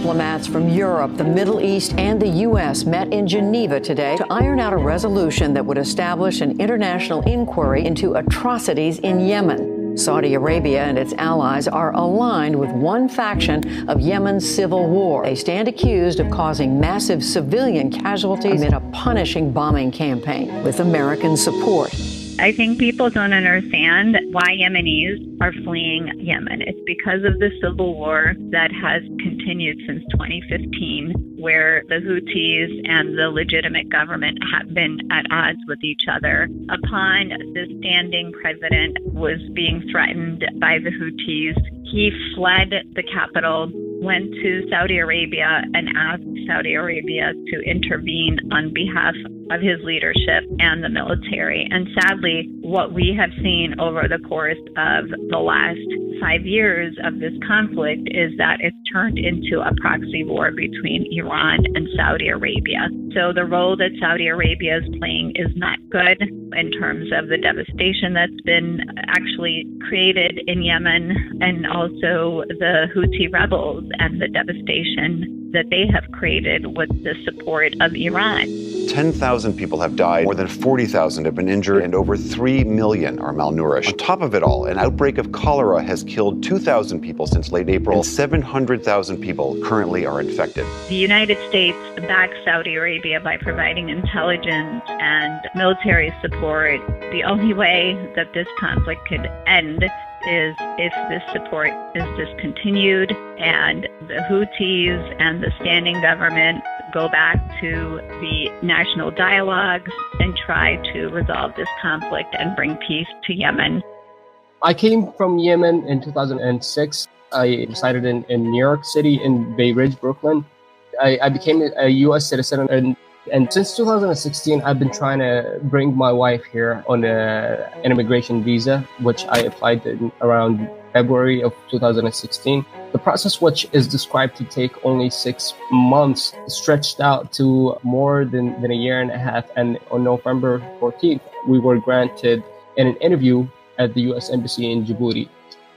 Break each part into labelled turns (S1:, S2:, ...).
S1: Diplomats from Europe, the Middle East, and the U.S. met in Geneva today to iron out a resolution that would establish an international inquiry into atrocities in Yemen. Saudi Arabia and its allies are aligned with one faction of Yemen's civil war. They stand accused of causing massive civilian casualties amid a punishing bombing campaign with American support.
S2: I think people don't understand why Yemenis are fleeing Yemen. It's because of the civil war that has continued since 2015, where the Houthis and the legitimate government have been at odds with each other. Upon the standing president was being threatened by the Houthis, he fled the capital, went to Saudi Arabia and asked Saudi Arabia to intervene on behalf of his leadership and the military. And sadly, what we have seen over the course of the last 5 years of this conflict is that it's turned into a proxy war between Iran and Saudi Arabia. So the role that Saudi Arabia is playing is not good in terms of the devastation that's been actually created in Yemen, and also the Houthi rebels and the devastation that they have created with the support of Iran.
S3: 10,000 people have died, more than 40,000 have been injured, and over 3 million are malnourished. On top of it all, an outbreak of cholera has killed 2,000 people since late April, and 700,000 people currently are infected.
S2: The United States backs Saudi Arabia by providing intelligence and military support. The only way that this conflict could end is if this support is discontinued and the Houthis and the standing government go back to the national dialogues and try to resolve this conflict and bring peace to Yemen.
S4: I came from Yemen in 2006. I resided in New York City, in Bay Ridge, Brooklyn. I became a U.S. citizen, and since 2016, I've been trying to bring my wife here on an immigration visa, which I applied in around February of 2016. The process, which is described to take only 6 months, stretched out to more than a year and a half. And on November 14th, we were granted an interview at the U.S. Embassy in Djibouti.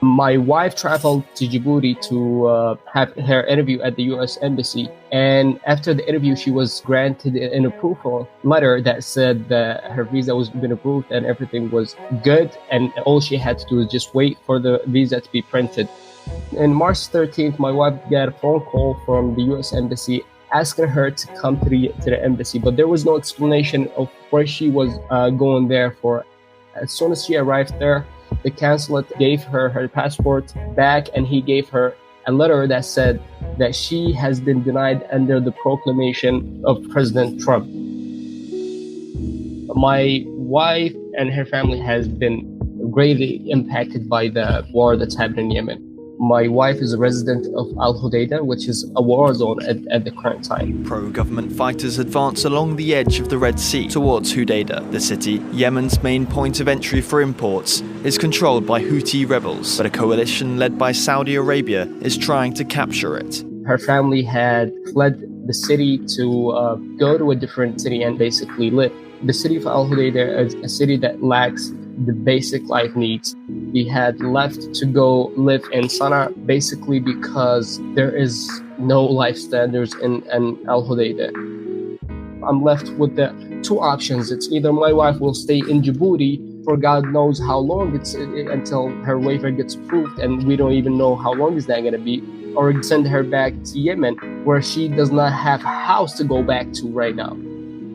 S4: My wife traveled to Djibouti to have her interview at the U.S. Embassy. And after the interview, she was granted an approval letter that said that her visa was been approved and everything was good. And all she had to do was just wait for the visa to be printed. On March 13th, my wife got a phone call from the U.S. Embassy asking her to come to the embassy, but there was no explanation of where she was going there for. As soon as she arrived there, the consulate gave her her passport back, and he gave her a letter that said that she has been denied under the proclamation of President Trump. My wife and her family has been greatly impacted by the war that's happening in Yemen. My wife is a resident of Al Hudaydah, which is a war zone at the current time.
S5: Pro-government fighters advance along the edge of the Red Sea towards Hudaydah. The city, Yemen's main point of entry for imports, is controlled by Houthi rebels, but a coalition led by Saudi Arabia is trying to capture it.
S4: Her family had fled the city to go to a different city and basically live. The city of Al Hudaydah is a city that lacks the basic life needs. We had left to go live in Sana'a basically because there is no life standards in Al Hudaydah. I'm left with the two options. It's either my wife will stay in Djibouti for God knows how long until her waiver gets approved, and we don't even know how long is that going to be, or send her back to Yemen where she does not have a house to go back to right now.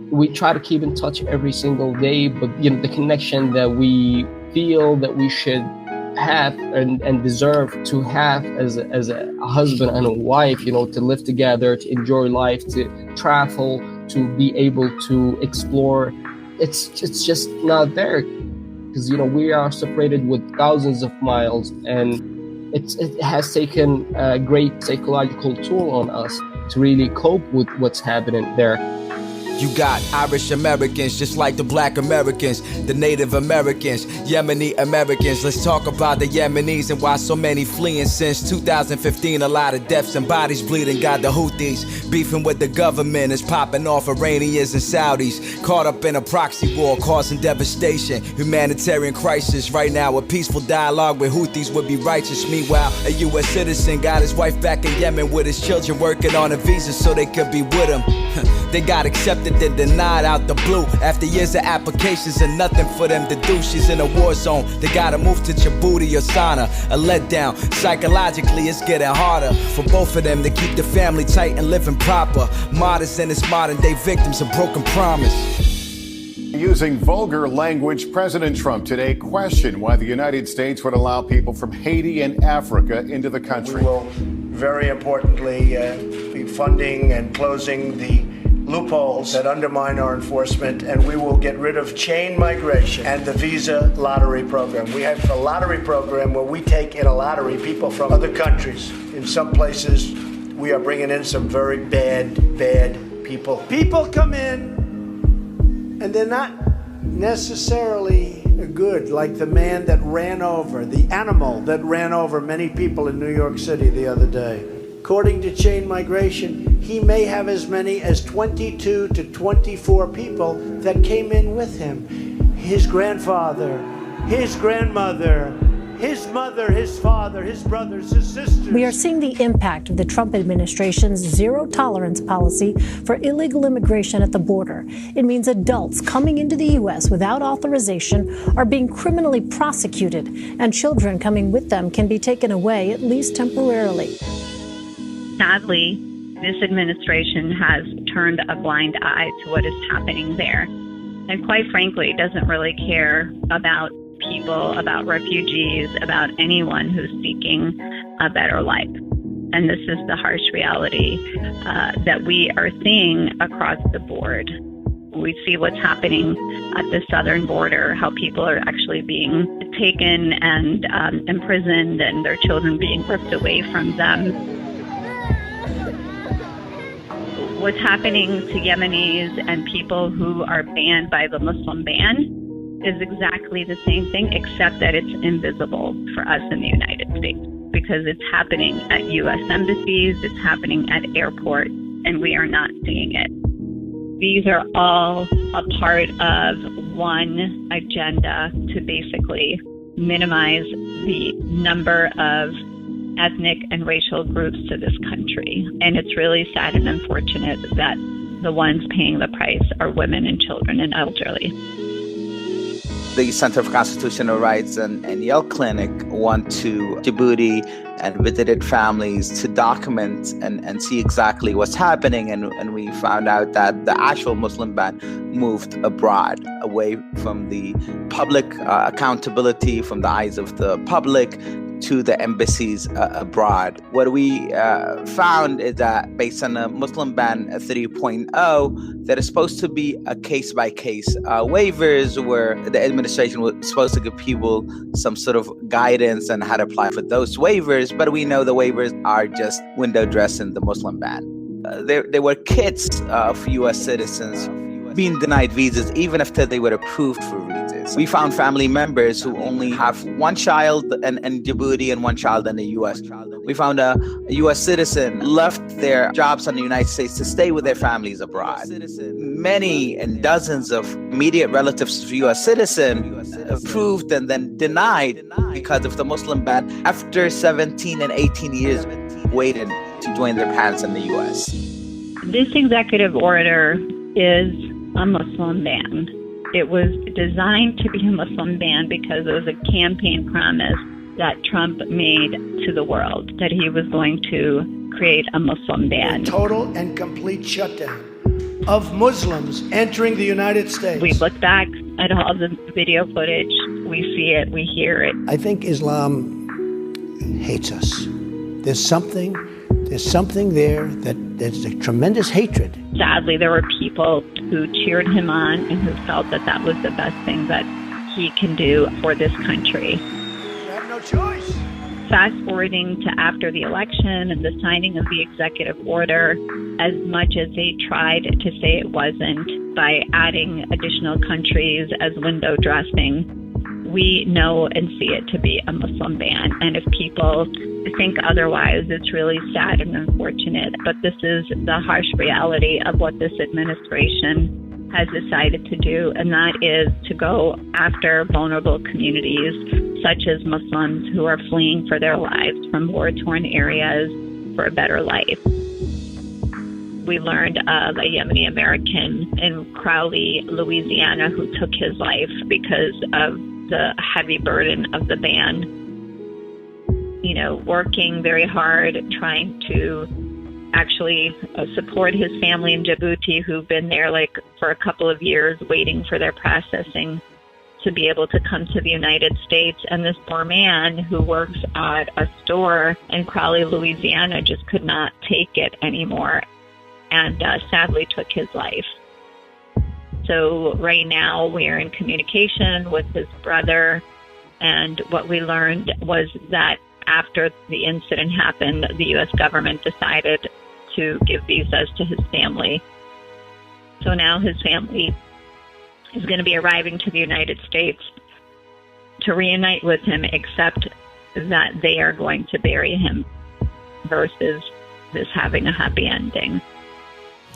S4: We try to keep in touch every single day, but the connection that we feel that we should have and deserve to have as a husband and a wife, to live together, to enjoy life, to travel, to be able to explore, it's just not there, because we are separated with thousands of miles, and it has taken a great psychological toll on us to really cope with what's happening there.
S6: You got Irish Americans, just like the Black Americans, the Native Americans, Yemeni Americans. Let's talk about the Yemenis and why so many fleeing since 2015. A lot of deaths and bodies bleeding. Got the Houthis beefing with the government. It's popping off Iranians and Saudis. Caught up in a proxy war causing devastation. Humanitarian crisis right now. A peaceful dialogue with Houthis would be righteous. Meanwhile, a U.S. citizen got his wife back in Yemen with his children working on a visa so they could be with him. They got accepted, then denied out the blue. After years of applications and nothing for them to do. She's in a war zone. They gotta move to Djibouti or Sana. A letdown. Psychologically, it's getting harder for both of them to keep the family tight and living proper. Martyrs and its modern day victims of broken promise.
S7: Using vulgar language, President Trump today questioned why the United States would allow people from Haiti and Africa into the country.
S8: We will, very importantly, be funding and closing the loopholes that undermine our enforcement, and we will get rid of chain migration and the visa lottery program. We have a lottery program where we take in a lottery people from other countries. In some places, we are bringing in some very bad people. People come in, and they're not necessarily good, like the man that ran over, the animal that ran over many people in New York City the other day. According to chain migration, he may have as many as 22 to 24 people that came in with him. His grandfather, his grandmother, his mother, his father, his brothers, his sisters.
S9: We are seeing the impact of the Trump administration's zero-tolerance policy for illegal immigration at the border. It means adults coming into the U.S. without authorization are being criminally prosecuted, and children coming with them can be taken away, at least temporarily.
S2: Sadly, this administration has turned a blind eye to what is happening there. And quite frankly, doesn't really care about people, about refugees, about anyone who's seeking a better life. And this is the harsh reality that we are seeing across the board. We see what's happening at the southern border, how people are actually being taken and imprisoned and their children being ripped away from them. What's happening to Yemenis and people who are banned by the Muslim ban is exactly the same thing, except that it's invisible for us in the United States, because it's happening at U.S. embassies, it's happening at airports, and we are not seeing it. These are all a part of one agenda to basically minimize the number of ethnic and racial groups to this country. And it's really sad and unfortunate that the ones paying the price are women and children and elderly.
S10: The Center for Constitutional Rights and Yale Clinic went to Djibouti and visited families to document and see exactly what's happening. And we found out that the actual Muslim ban moved abroad, away from the public accountability, from the eyes of the public, to the embassies abroad. What we found is that based on the Muslim ban 3.0, there is supposed to be a case-by-case waivers where the administration was supposed to give people some sort of guidance on how to apply for those waivers, but we know the waivers are just window dressing the Muslim ban. There were kids of U.S. citizens being denied visas even after they were approved for visas. We found family members who only have one child in Djibouti and one child in the U.S. We found a U.S. citizen left their jobs in the United States to stay with their families abroad. Many and dozens of immediate relatives of U.S. citizens approved and then denied because of the Muslim ban after 17 and 18 years waited to join their parents in the U.S.
S2: This executive order is a Muslim ban. It was designed to be a Muslim ban because it was a campaign promise that Trump made to the world, that he was going to create a Muslim ban.
S8: A total and complete shutdown of Muslims entering the United States.
S2: We look back at all the video footage, we see it, we hear it.
S11: I think Islam hates us. There's something there that there's a tremendous hatred.
S2: Sadly, there were people who cheered him on and who felt that that was the best thing that he can do for this country.
S8: You have no choice.
S2: Fast forwarding to after the election and the signing of the executive order, as much as they tried to say it wasn't by adding additional countries as window dressing, we know and see it to be a Muslim ban. And if people think otherwise, it's really sad and unfortunate. But this is the harsh reality of what this administration has decided to do, and that is to go after vulnerable communities such as Muslims who are fleeing for their lives from war-torn areas for a better life. We learned of a Yemeni American in Crowley, Louisiana, who took his life because of the heavy burden of the ban. You know, working very hard, trying to actually support his family in Djibouti, who've been there for a couple of years waiting for their processing to be able to come to the United States. And this poor man who works at a store in Crowley, Louisiana, just could not take it anymore and sadly took his life. So right now we are in communication with his brother, and what we learned was that after the incident happened, the U.S. government decided to give visas to his family. So now his family is going to be arriving to the United States to reunite with him, except that they are going to bury him versus this having a happy ending.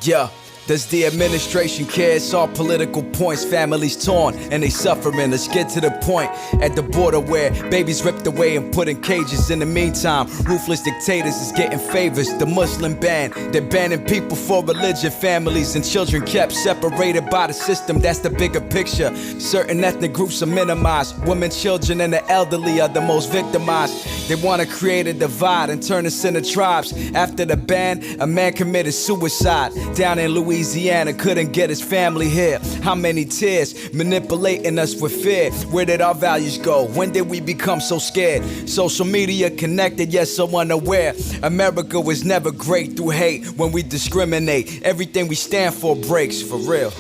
S6: Yeah. Does the administration care? It's all political points. Families torn and they suffering. Let's get to the point at the border where babies ripped away and put in cages. In the meantime, ruthless dictators is getting favors. The Muslim ban, they're banning people for religion. Families and children kept separated by the system. That's the bigger picture. Certain ethnic groups are minimized. Women, children, and the elderly are the most victimized. They want to create a divide and turn us into tribes. After the ban, a man committed suicide down in Louisiana, couldn't get his family here. How many tears manipulating us with fear? Where did our values go? When did we become so scared? Social media connected, yet so unaware. America was never great through hate. When we discriminate, everything we stand for breaks, for real.